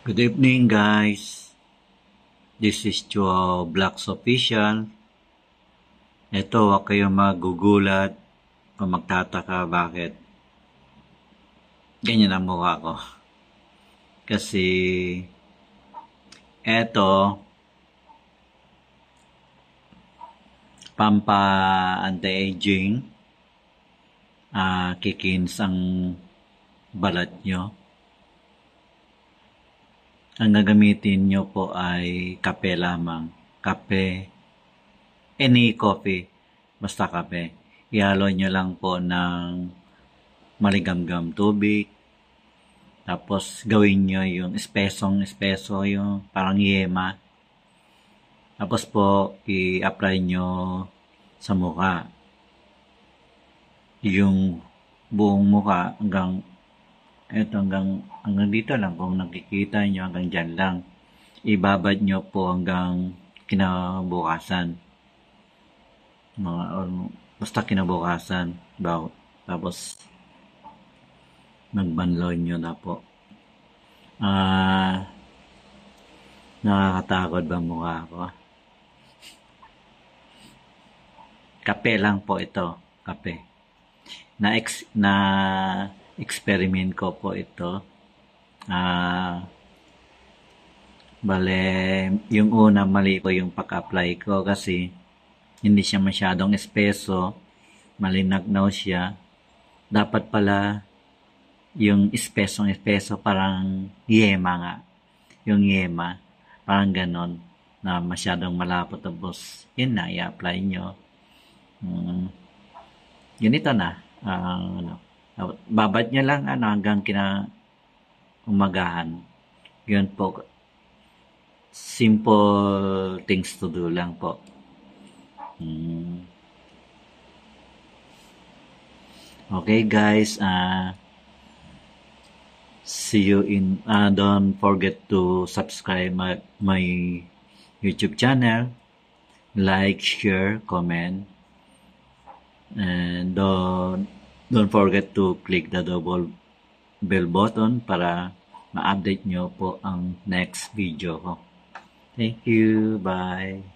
Good evening, guys. This is Joe Blacks Official. Ito, huwag kayong magugulat o magtataka bakit ganyan ang mukha ko. Kasi ito, pampa-anti-aging, kikins ang balat nyo. Ang gagamitin nyo po ay kape lamang. Kape, any coffee, basta kape. Ihalo nyo lang po ng maligamgam tubig. Tapos gawin nyo yung espesong-espeso, yung parang yema. Tapos po, i-apply nyo sa mukha. Yung buong mukha hanggang dito lang, kung nakikita nyo hanggang dyan lang. Ibabad nyo po hanggang kinabukasan. Basta kinabukasan. Tapos magbanlaw nyo na po. Nakakatakot ba mukha ko? Kape lang po ito. Kape. Na-experiment ko po ito. Bale, yung una mali ko yung pag-apply ko kasi hindi siya masyadong espeso. Malinagnaw siya. Dapat pala yung espesong-espeso parang yema nga. Yung yema. Parang ganon na masyadong malapot. Tapos, yun na, i-apply nyo. Ganito na. Babad nyo lang hanggang umagahan. Yun po. Simple things to do lang po. Okay guys, see you in, don't forget to subscribe my YouTube channel, like, share, comment, and don't forget to click the double bell button para ma-update nyo po ang next video ko. Thank you. Bye.